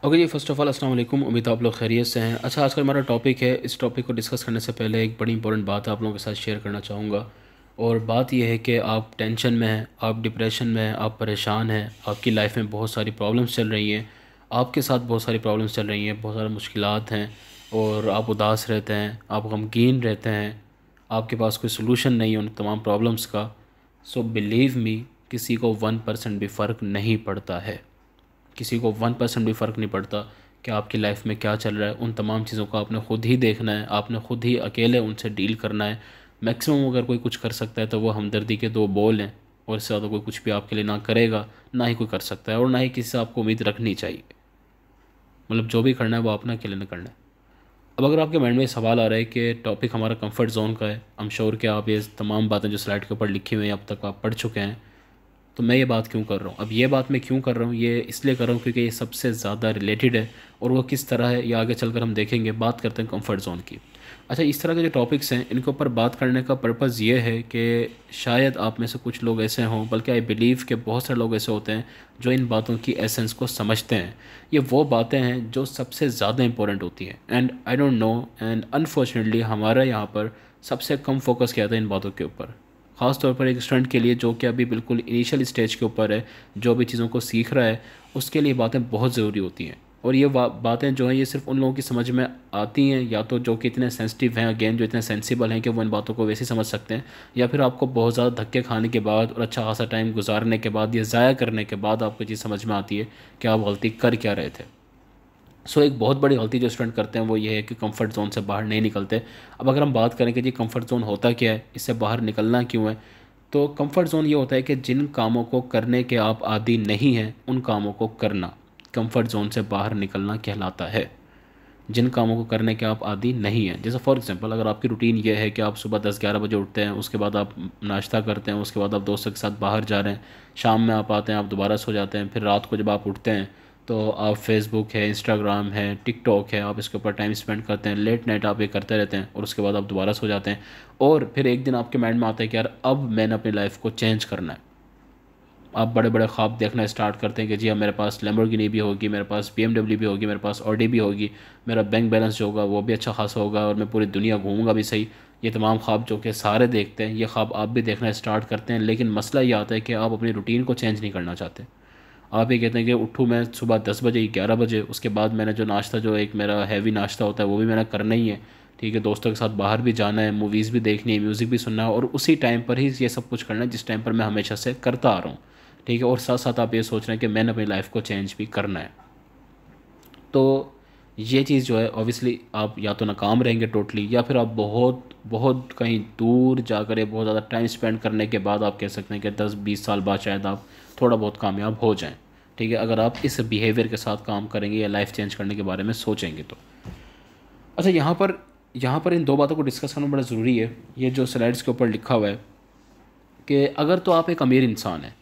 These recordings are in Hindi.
ओके जी, फ़र्स्ट ऑफ़ ऑल अस्सलाम वालेकुम। उम्मीद है आप लोग खैरियत से हैं। अच्छा, आज का हमारा टॉपिक है। इस टॉपिक को डिस्कस करने से पहले एक बड़ी इंपॉर्टेंट बात आप लोगों के साथ शेयर करना चाहूँगा। और बात यह है कि आप टेंशन में हैं, आप डिप्रेशन में हैं, आप परेशान हैं, आपकी लाइफ में बहुत सारी प्रॉब्लम्स चल रही हैं, आपके साथ बहुत सारी प्रॉब्लम्स चल रही हैं, बहुत सारी मुश्किलात हैं और आप उदास रहते हैं, आप गमगीन रहते हैं, आपके पास कोई सलूशन नहीं है उन तमाम प्रॉब्लम्स का। सो बिलीव मी, किसी को 1% भी फ़र्क नहीं पड़ता है। किसी को 1% भी फ़र्क नहीं पड़ता कि आपकी लाइफ में क्या चल रहा है। उन तमाम चीज़ों को आपने ख़ुद ही देखना है, आपने ख़ुद ही अकेले उनसे डील करना है। मैक्सिमम अगर कोई कुछ कर सकता है तो वो हमदर्दी के दो बोल हैं, और इससे ज़्यादा कोई कुछ भी आपके लिए ना करेगा, ना ही कोई कर सकता है, और ना ही किसी से आपको उम्मीद रखनी चाहिए। मतलब जो भी करना है वो अपना अकेले ने करना है। अब अगर आपके माइंड में ये सवाल आ रहा है कि टॉपिक हमारा कंफर्ट जोन का है, आई एम श्योर कि आप ये तमाम बातें जो स्लाइड के ऊपर लिखी हुई हैं अब तक आप पढ़ चुके हैं, तो मैं ये बात क्यों कर रहा हूँ। अब ये बात मैं क्यों कर रहा हूँ, ये इसलिए कर रहा हूँ क्योंकि ये सबसे ज़्यादा रिलेटेड है। और वो किस तरह है ये आगे चलकर हम देखेंगे। बात करते हैं कंफर्ट ज़ोन की। अच्छा, इस तरह के जो टॉपिक्स हैं इनके ऊपर बात करने का पर्पज़ ये है कि शायद आप में से कुछ लोग ऐसे हों, बल्कि आई बिलीव कि बहुत सारे लोग ऐसे होते हैं जो इन बातों की एसेंस को समझते हैं। ये वो बातें हैं जो सबसे ज़्यादा इंपॉर्टेंट होती हैं। And I don't know, and unfortunately हमारा यहाँ पर सबसे कम फोकस किया था इन बातों के ऊपर। ख़ास तौर पर एक स्टूडेंट के लिए जो कि अभी बिल्कुल इनिशियल स्टेज के ऊपर है, जो भी चीज़ों को सीख रहा है, उसके लिए बातें बहुत ज़रूरी होती हैं। और ये बातें जो हैं ये सिर्फ उन लोगों की समझ में आती हैं, या तो जो कि इतने सेंसिटिव हैं, अगेन जो इतने सेंसिबल हैं कि वो इन बातों को वैसे समझ सकते हैं, या फिर आपको बहुत ज़्यादा धक्के खाने के बाद और अच्छा खासा टाइम गुजारने के बाद या ज़ाया करने के बाद आपको चीज़ समझ में आती है कि आप गलती कर क्या रहे थे। एक बहुत बड़ी गलती जो स्टूडेंट करते हैं वो ये है कि कंफर्ट ज़ोन से बाहर नहीं निकलते। अब अगर हम बात करें कि जी कंफर्ट ज़ोन होता क्या है, इससे बाहर निकलना क्यों है, तो कंफर्ट ज़ोन ये होता है कि जिन कामों को करने के आप आदी नहीं हैं उन कामों को करना कंफर्ट ज़ोन से बाहर निकलना कहलाता है। जिन कामों को करने के आप आदी नहीं हैं, जैसे फॉर एग्जांपल अगर आपकी रूटीन ये है कि आप सुबह 10-11 बजे उठते हैं, उसके बाद आप नाश्ता करते हैं, उसके बाद आप दोस्तों के साथ बाहर जा रहे हैं, शाम में आप आते हैं, आप दोबारा सो जाते हैं, फिर रात को जब आप उठते हैं तो आप फेसबुक है, इंस्टाग्राम है, टिकटॉक है, आप इसके ऊपर टाइम स्पेंड करते हैं, लेट नाइट आप ये करते रहते हैं, और उसके बाद आप दोबारा सो जाते हैं। और फिर एक दिन आपके माइंड में आता है कि यार अब मैंने अपनी लाइफ को चेंज करना है। आप बड़े बड़े ख्वाब देखना स्टार्ट करते हैं कि जी अब मेरे पास लैम्बोर्गिनी भी होगी, मेरे पास BMW भी होगी, मेरे पास ऑडी भी होगी, मेरा बैंक बैलेंस जो होगा वो भी अच्छा खासा होगा, और मैं पूरी दुनिया घूमूंगा भी सही। ये तमाम ख्वाब जो कि सारे देखते हैं, ये ख्वाब आप भी देखना स्टार्ट करते हैं। लेकिन मसला ये आता है कि आप अपनी रूटीन को चेंज नहीं करना चाहते। आप ये कहते हैं कि उठूँ मैं सुबह 10 बजे, 11 बजे, उसके बाद मैंने जो नाश्ता, जो एक मेरा हैवी नाश्ता होता है वो भी मैंने करना ही है। ठीक है, दोस्तों के साथ बाहर भी जाना है, मूवीज़ भी देखनी है, म्यूज़िक भी सुनना है, और उसी टाइम पर ही ये सब कुछ करना है जिस टाइम पर मैं हमेशा से करता आ रहा हूँ। ठीक है, और साथ साथ आप ये सोच रहे हैं कि मैंने अपनी लाइफ को चेंज भी करना है। तो ये चीज़ जो है ऑब्वियसली आप या तो नाकाम रहेंगे टोटली, या फिर आप बहुत बहुत कहीं दूर जाकर बहुत ज़्यादा टाइम स्पेंड करने के बाद आप कह सकते हैं कि 10-20 साल बाद शायद आप थोड़ा बहुत कामयाब हो जाएं। ठीक है, अगर आप इस बिहेवियर के साथ काम करेंगे या लाइफ चेंज करने के बारे में सोचेंगे तो। अच्छा, यहाँ पर इन दो बातों को डिस्कस करना बड़ा ज़रूरी है। ये जो स्लाइड्स के ऊपर लिखा हुआ है कि अगर तो आप एक अमीर इंसान हैं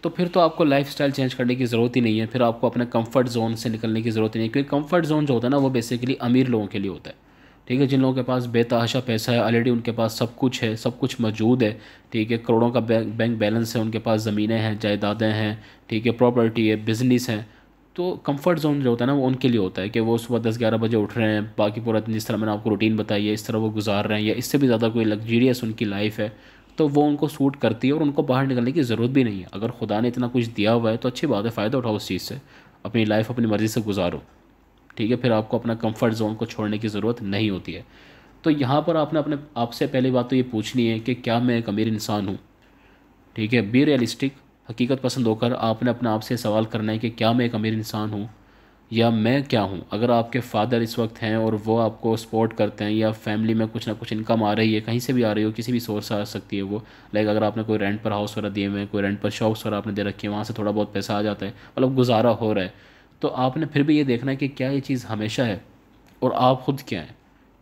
तो फिर तो आपको लाइफस्टाइल चेंज करने की ज़रूरत ही नहीं है, फिर आपको अपने कंफर्ट ज़ोन से निकलने की ज़रूरत ही नहीं है, क्योंकि कंफर्ट ज़ोन जो होता है ना वो बेसिकली अमीर लोगों के लिए होता है। ठीक है, जिन लोगों के पास बेतहाशा पैसा है, ऑलरेडी उनके पास सब कुछ है, सब कुछ मौजूद है। ठीक है, करोड़ों का बैंक बैलेंस है, उनके पास ज़मीनें हैं, जायदादें हैं, ठीक है, प्रॉपर्टी है, बिज़नेस है। तो कंफर्ट ज़ोन जो होता है ना वो उनके लिए होता है कि वो सुबह 10-11 बजे उठ रहे हैं, बाकी पूरा दिन जिस तरह मैंने आपको रूटीन बताई है इस तरह वो गुजार रहे हैं, या इससे भी ज़्यादा कोई लग्जरियस उनकी लाइफ है, तो वो उनको सूट करती है और उनको बाहर निकलने की ज़रूरत भी नहीं है। अगर खुदा ने इतना कुछ दिया हुआ है तो अच्छी बात है, फ़ायदा उठाओ उस चीज़ से, अपनी लाइफ अपनी मर्ज़ी से गुजारो। ठीक है, फिर आपको अपना कंफर्ट ज़ोन को छोड़ने की ज़रूरत नहीं होती है। तो यहाँ पर आपने अपने आपसे पहली बात तो ये पूछनी है कि क्या मैं एक अमीर इंसान हूँ। ठीक है, बी रियलिस्टिक, हकीकत पसंद होकर आपने अपने आप से सवाल करना है कि क्या मैं एक अमीर इंसान हूँ, या मैं क्या हूँ। अगर आपके फादर इस वक्त हैं और वो आपको सपोर्ट करते हैं, या फैमिली में कुछ ना कुछ इनकम आ रही है, कहीं से भी आ रही हो, किसी भी सोर्स से आ सकती है वो, लाइक अगर आपने कोई रेंट पर हाउस वगैरह दिए हुए हैं, कोई रेंट पर शॉप्स वगैरह आपने दे रखी है, वहाँ से थोड़ा बहुत पैसा आ जाता है, मतलब गुजारा हो रहा है, तो आपने फिर भी ये देखना है कि क्या ये चीज़ हमेशा है और आप खुद क्या हैं।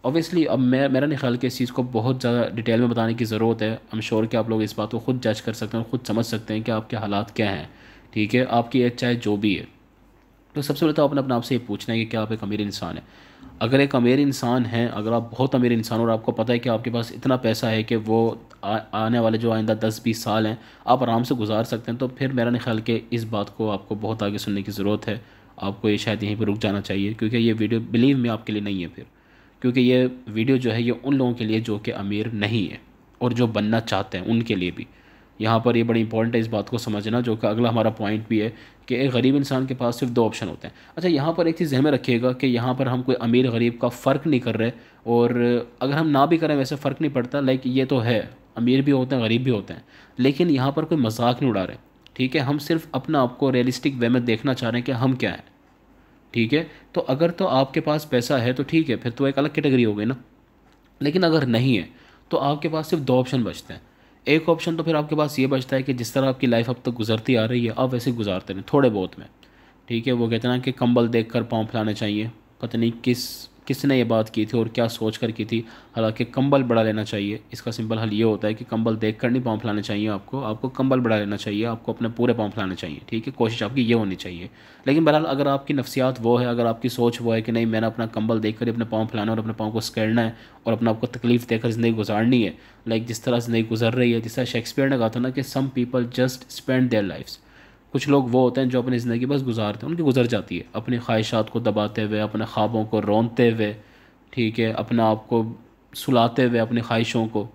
ऑब्वियसली अब मेरा नहीं ख्याल कि इस चीज़ को बहुत ज़्यादा डिटेल में बताने की ज़रूरत है। आई एम श्योर कि आप लोग इस बात को खुद जज कर सकते हैं और ख़ुद समझ सकते हैं कि आपके हालात क्या हैं। ठीक है, आपकी एज चाहे जो भी है। तो सबसे पहले तो आपने अपने आप से ये पूछना है कि क्या आप एक अमीर इंसान हैं। अगर एक अमीर इंसान हैं, अगर आप बहुत अमीर इंसान हो और आपको पता है कि आपके पास इतना पैसा है कि वो आने वाले जो आइंदा 10-20 साल हैं आप आराम से गुजार सकते हैं, तो फिर मेरा नहीं ख्याल कि इस बात को आपको बहुत आगे सुनने की ज़रूरत है। आपको ये शायद यहीं पर रुक जाना चाहिए, क्योंकि ये वीडियो बिलीव में आपके लिए नहीं है फिर, क्योंकि ये वीडियो जो है ये उन लोगों के लिए जो कि अमीर नहीं है और जो बनना चाहते हैं उनके लिए भी। यहाँ पर ये बड़ी इंपॉर्टेंट है इस बात को समझना, जो कि अगला हमारा पॉइंट भी है कि एक गरीब इंसान के पास सिर्फ दो ऑप्शन होते हैं। अच्छा, यहाँ पर एक चीज़ ध्यान में रखिएगा कि यहाँ पर हम कोई अमीर गरीब का फ़र्क नहीं कर रहे, और अगर हम ना भी करें वैसे फ़र्क नहीं पड़ता। लाइक ये तो है, अमीर भी होते हैं गरीब भी होते हैं, लेकिन यहाँ पर कोई मजाक नहीं उड़ा रहे। ठीक है, हम सिर्फ अपना आपको रियलिस्टिक वे में देखना चाह रहे हैं कि हम क्या हैं। ठीक है, तो अगर तो आपके पास पैसा है तो ठीक है, फिर तो एक अलग कैटेगरी हो गई ना। लेकिन अगर नहीं है तो आपके पास सिर्फ दो ऑप्शन बचते हैं। एक ऑप्शन तो फिर आपके पास ये बचता है कि जिस तरह आपकी लाइफ अब तक गुजरती आ रही है आप वैसे गुजारते रहें थोड़े बहुत में। ठीक है, वो कहते हैं ना कि कंबल देख कर पाँव फैलाने चाहिए। पता नहीं किसने ये बात की थी और क्या सोच कर की थी। हालांकि कंबल बड़ा लेना चाहिए, इसका सिंपल हल ये होता है कि कंबल देख कर नहीं पाँव फैलाने चाहिए, आपको कंबल बड़ा लेना चाहिए, आपको अपने पूरे पाँव फैलाने चाहिए। ठीक है, कोशिश आपकी ये होनी चाहिए। लेकिन बहरहाल अगर आपकी नफ्सियात वो है, अगर आपकी सोच वो है कि नहीं मैंने अपना कंबल देख कर ही अपने पाँव फैलाना और अपने पाँव को स्केड़ना है और अपना आपको तकलीफ़ देकर ज़िंदगी गुजारनी है, लाइक जिस तरह ज़िंदगी गुजर रही है, जिस तरह शेक्सपियर ने कहा था ना कि some people just spend their lifes. कुछ लोग वो होते हैं जो अपनी ज़िंदगी बस गुजारते हैं, उनकी गुजर जाती है अपनी ख्वाहिशात को दबाते हुए, अपने ख्वाबों को रोनते हुए। ठीक है, अपना आप को सुलाते हुए, अपनी ख्वाहिशों को,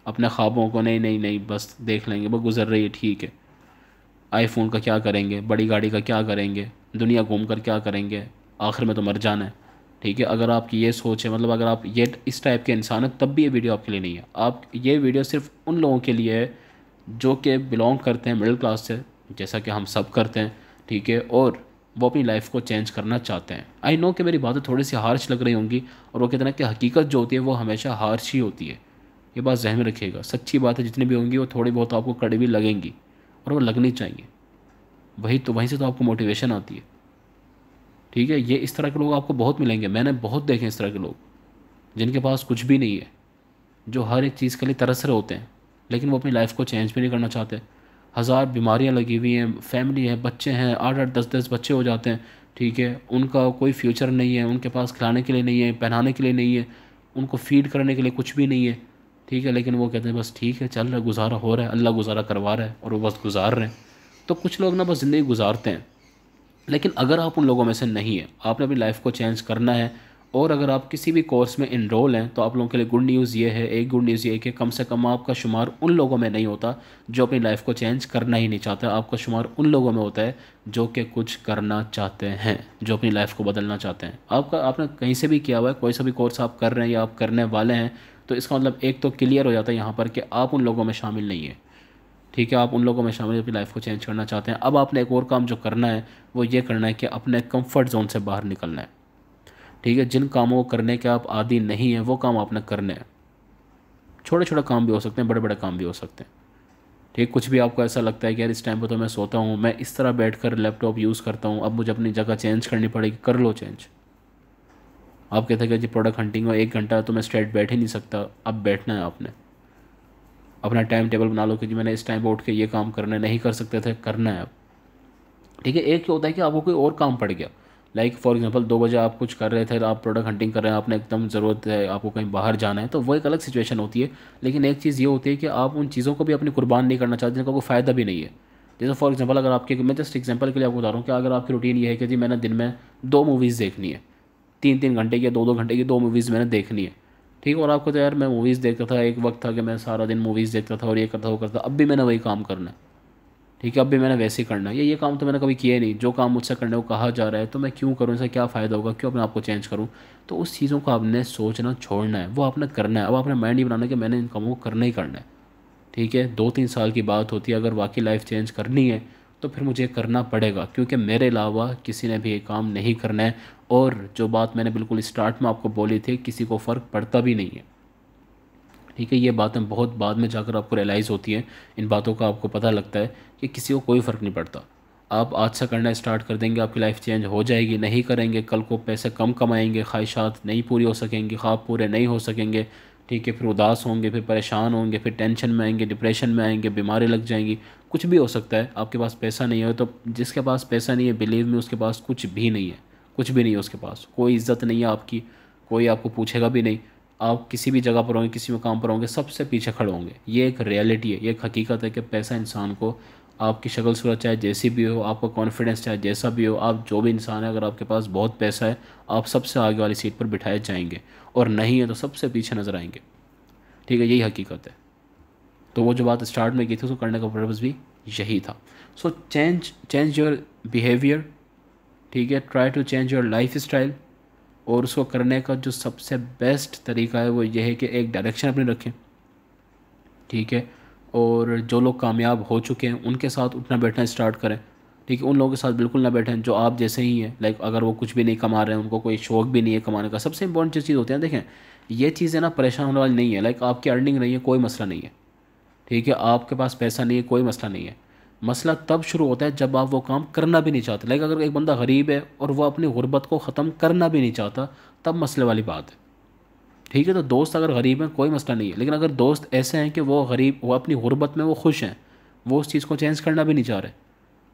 अपने ख्वाबों को, नहीं नहीं नहीं बस देख लेंगे, वो गुजर रही है, ठीक है। आईफोन का क्या करेंगे, बड़ी गाड़ी का क्या करेंगे, दुनिया घूम कर क्या करेंगे, आखिर में तो मर जाना है। ठीक है, अगर आपकी ये सोच है, मतलब अगर आप ये इस टाइप के इंसान हैं, तब भी ये वीडियो आपके लिए नहीं है। आप ये वीडियो सिर्फ उन लोगों के लिए है जो कि बिलोंग करते हैं मिडिल क्लास से, जैसा कि हम सब करते हैं। ठीक है, और वो अपनी लाइफ को चेंज करना चाहते हैं। आई नो कि मेरी बातें थोड़ी सी हार्श लग रही होंगी, और वो कहते हैं कि हकीकत जो होती है वो हमेशा हार्श ही होती है। ये बात जहन में रखिएगा, सच्ची बातें जितनी भी होंगी वो थोड़ी बहुत आपको कड़वी लगेंगी, और वो लगनी चाहिए। वहीं से तो आपको मोटिवेशन आती है। ठीक है, ये इस तरह के लोग आपको बहुत मिलेंगे, मैंने बहुत देखे इस तरह के लोग जिनके पास कुछ भी नहीं है, जो हर एक चीज़ के लिए तरस रहे होते हैं, लेकिन वो अपनी लाइफ को चेंज भी नहीं करना चाहते। हज़ार बीमारियां लगी हुई हैं, फैमिली है, बच्चे हैं, 8-8 10-10 बच्चे हो जाते हैं। ठीक है, उनका कोई फ्यूचर नहीं है, उनके पास खिलाने के लिए नहीं है, पहनाने के लिए नहीं है, उनको फीड करने के लिए कुछ भी नहीं है। ठीक है, लेकिन वो कहते हैं बस ठीक है, चल रहा है, गुजारा हो रहा है, अल्लाह गुजारा करवा रहा है, और वो बस गुजार रहे हैं। तो कुछ लोग ना बस ज़िंदगी गुजारते हैं। लेकिन अगर आप उन लोगों में से नहीं है, आपने अपनी लाइफ को चेंज करना है, और अगर आप किसी भी कोर्स में इनरोल हैं, तो आप लोगों के लिए गुड न्यूज़ ये है, एक गुड न्यूज़ ये है कि कम से कम आपका शुमार उन लोगों में नहीं होता जो अपनी लाइफ को चेंज करना ही नहीं चाहता। आपका शुमार उन लोगों में होता है जो कि कुछ करना चाहते हैं, जो अपनी लाइफ को बदलना चाहते हैं। आपने कहीं से भी किया हुआ है, कोई सा भी कोर्स आप कर रहे हैं या आप करने वाले हैं, तो इसका मतलब एक तो क्लियर हो जाता है यहाँ पर कि आप उन लोगों में शामिल नहीं है। ठीक है, आप उन लोगों में शामिल अपनी लाइफ को चेंज करना चाहते हैं। अब आपने एक और काम जो करना है वो ये करना है कि अपने कंफर्ट जोन से बाहर निकलना है। ठीक है, जिन कामों को करने के आप आदी नहीं हैं वो काम आपने करने हैं। छोटे छोटे काम भी हो सकते हैं, बड़े बड़े काम भी हो सकते हैं। ठीक, कुछ भी आपको ऐसा लगता है कि यार इस टाइम पर तो मैं सोता हूँ, मैं इस तरह बैठकर लैपटॉप यूज़ करता हूँ, अब मुझे अपनी जगह चेंज करनी पड़ेगी, कर लो चेंज। आप कहते हैं कि जी प्रोडक्ट हंटिंग में 1 घंटा तो मैं स्ट्रेट बैठ ही नहीं सकता, अब बैठना है आपने। अपना टाइम टेबल बना लो कि जी मैंने इस टाइम पर उठ के ये काम करना नहीं कर सकते थे, करना है अब। ठीक है, एक क्या होता है कि आपको कोई और काम पड़ गया, लाइक फॉर एग्जांपल 2 बजे आप कुछ कर रहे थे, आप प्रोडक्ट हंटिंग कर रहे हैं, आपने एकदम ज़रूरत है, आपको कहीं बाहर जाना है, तो वो एक अलग सिचुएशन होती है। लेकिन एक चीज़ ये होती है कि आप उन चीज़ों को भी अपनी कुर्बान नहीं करना चाहते जिनका कोई फ़ायदा भी नहीं है। जैसे फॉर एग्जांपल अगर आपके, मैं जस्ट एग्जांपल के लिए आपको बता रहा हूँ कि अगर आपकी रूटीन ये है कि जी मैंने दिन में 2 मूवीज़ देखनी है, 3-3 घंटे की, 2-2 घंटे की 2 मूवीज़ मैंने देखनी है। ठीक है, और आपको तो यार मैं मूवीज़ देखता था, एक वक्त था कि मैं सारा दिन मूवीज़ देखता था और ये करता वो करता, अब भी मैंने वही काम करना है। ठीक है, अब भी मैंने वैसे ही करना है, ये काम तो मैंने कभी किया नहीं, जो काम मुझसे करने को कहा जा रहा है तो मैं क्यों करूँ, इससे क्या फ़ायदा होगा, क्यों अपने आप को चेंज करूँ। तो उस चीज़ों को आपने सोचना छोड़ना है, वो आपने करना है। अब आपने माइंड ही बनाना है कि मैंने इन कामों को करना ही करना है। ठीक है, 2-3 साल की बात होती है, अगर वाकई लाइफ चेंज करनी है तो फिर मुझे करना पड़ेगा, क्योंकि मेरे अलावा किसी ने भी ये काम नहीं करना है। और जो बात मैंने बिल्कुल स्टार्ट में आपको बोली थी, किसी को फ़र्क पड़ता भी नहीं है। ठीक है, ये बातें बहुत बाद में जाकर आपको रियलाइज़ होती हैं, इन बातों का आपको पता लगता है कि किसी को कोई फ़र्क नहीं पड़ता। आप आज से करना स्टार्ट कर देंगे, आपकी लाइफ चेंज हो जाएगी। नहीं करेंगे, कल को पैसे कम कमाएंगे, ख्वाहिशात नहीं पूरी हो सकेंगी, ख्वाब पूरे नहीं हो सकेंगे। ठीक है, फिर उदास होंगे, फिर परेशान होंगे, फिर टेंशन में आएंगे, डिप्रेशन में आएंगे, बीमारी लग जाएंगी, कुछ भी हो सकता है। आपके पास पैसा नहीं है तो, जिसके पास पैसा नहीं है बिलीव में उसके पास कुछ भी नहीं है, कुछ भी नहीं है उसके पास, कोई इज़्ज़त नहीं है आपकी, कोई आपको पूछेगा भी नहीं। आप किसी भी जगह पर होंगे, किसी भी काम पर होंगे, सबसे पीछे खड़े होंगे। ये एक रियलिटी है, ये एक हकीकत है कि पैसा इंसान को आपकी शक्ल सूरत चाहे जैसी भी हो, आपका कॉन्फिडेंस चाहे जैसा भी हो, आप जो भी इंसान है, अगर आपके पास बहुत पैसा है, आप सबसे आगे वाली सीट पर बिठाए जाएंगे, और नहीं है तो सबसे पीछे नज़र आएंगे। ठीक है, यही हकीकत है। तो वो जो बात स्टार्ट में की थी उसको करने का पर्पज़ भी यही था। So change your behaviour. ठीक है, try to change your life style. और उसको करने का जो सबसे बेस्ट तरीका है वो ये है कि एक डायरेक्शन अपनी रखें। ठीक है, और जो लोग कामयाब हो चुके हैं उनके साथ उठना बैठना स्टार्ट करें। ठीक है, उन लोगों के साथ बिल्कुल ना बैठें जो आप जैसे ही हैं। लाइक अगर वो कुछ भी नहीं कमा रहे हैं, उनको कोई शौक़ भी नहीं है कमाने का। सबसे इंपॉर्टेंट जो चीज़ होती है, देखें ये चीज़ें ना परेशान होने वाली नहीं है। लाइक आपकी अर्निंग नहीं है, कोई मसला नहीं है। ठीक है, आपके पास पैसा नहीं है, कोई मसला नहीं है। मसला तब शुरू होता है जब आप वो काम करना भी नहीं चाहते। लाइक अगर एक बंदा गरीब है और वो अपनी गुर्बत को ख़त्म करना भी नहीं चाहता, तब मसले वाली बात है। ठीक है, तो दोस्त अगर गरीब हैं कोई मसला नहीं है, लेकिन अगर दोस्त ऐसे हैं कि वो गरीब, वो अपनी गुर्बत में वो खुश हैं, वो उस चीज़ को चेंज करना भी नहीं चाह रहे,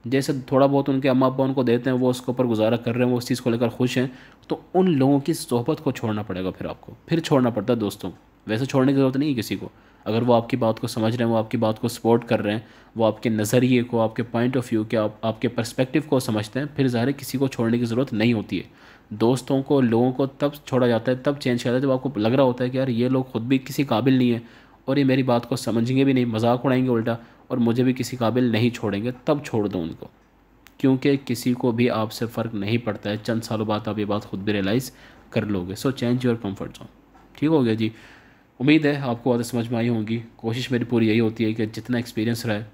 जैसे थोड़ा बहुत उनके अम्मा अब्बा उनको देते हैं, वो उसके ऊपर गुजारा कर रहे हैं, वो उस चीज़ को लेकर खुश हैं, तो उन लोगों की सोहबत को छोड़ना पड़ेगा। फिर आपको फिर छोड़ना पड़ता है दोस्तों को। वैसे छोड़ने की ज़रूरत नहीं है किसी को। अगर वो आपकी बात को समझ रहे हैं, वो आपकी बात को सपोर्ट कर रहे हैं, वो आपके नज़रिए को, आपके पॉइंट ऑफ व्यू के, आपके पर्सपेक्टिव को समझते हैं, फिर ज़ाहिर है किसी को छोड़ने की ज़रूरत नहीं होती है। दोस्तों को, लोगों को तब छोड़ा जाता है, तब चेंज किया जाता है जब आपको लग रहा होता है कि यार ये लोग खुद भी किसी काबिल नहीं है, और ये मेरी बात को समझेंगे भी नहीं, मजाक उड़ाएंगे उल्टा, और मुझे भी किसी काबिल नहीं छोड़ेंगे। तब छोड़ दो उनको, क्योंकि किसी को भी आपसे फ़र्क नहीं पड़ता है। चंद सालों बाद आप ये बात खुद भी रियलाइज़ कर लोगे। सो चेंज योर कंफर्ट जोन। ठीक हो गया जी। उम्मीद है आपको बातें समझ में आई होंगी। कोशिश मेरी पूरी यही होती है कि जितना एक्सपीरियंस रहा है,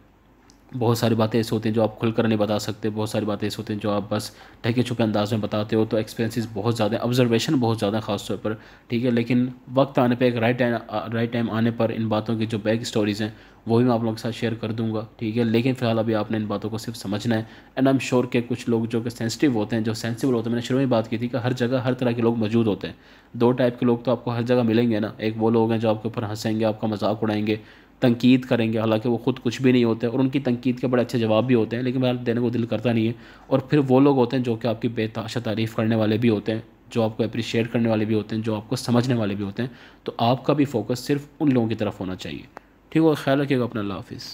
बहुत सारी बातें ऐसे होती हैं जो आप खुलकर नहीं बता सकते, बहुत सारी बातें ऐसे होती हैं जो आप बस ढके छुपे अंदाज में बताते हो। तो एक्सपीरियंसेस बहुत ज़्यादा, ऑब्जर्वेशन बहुत ज़्यादा ख़ास तौर पर। ठीक है, लेकिन वक्त आने पे, एक राइट टाइम आने पर इन बातों की जो बैक स्टोरीज़ हैं वो भी मैं आप लोगों के साथ शेयर कर दूंगा। ठीक है, लेकिन फ़िलहाल अभी आपने इन बातों को सिर्फ समझना है। एंड आई एम श्योर कि कुछ लोग जो कि सेंसिटिव होते हैं, जो सेंसिबल होते हैं, मैंने शुरू में बात की थी कि हर जगह हर तरह के लोग मौजूद होते हैं। दो टाइप के लोग तो आपको हर जगह मिलेंगे ना। एक वो लोग हैं जो आपके ऊपर हंसेंगे, आपका मजाक उड़ाएंगे, तनकीद करेंगे, हालांकि वो खुद कुछ भी नहीं होते, और उनकी तनकीद के बड़े अच्छे जवाब भी होते हैं, लेकिन बहरहाल देने को दिल करता नहीं है। और फिर वो लोग होते हैं जो कि आपकी बेतहाशा तारीफ़ करने वाले भी होते हैं, जो आपको अप्रिशिएट करने वाले भी होते हैं, जो आपको समझने वाले भी होते हैं। तो आपका भी फोकस सिर्फ उन लोगों की तरफ होना चाहिए। ठीक है, ख्याल रखिएगा अपना। अल्लाह हाफिज़।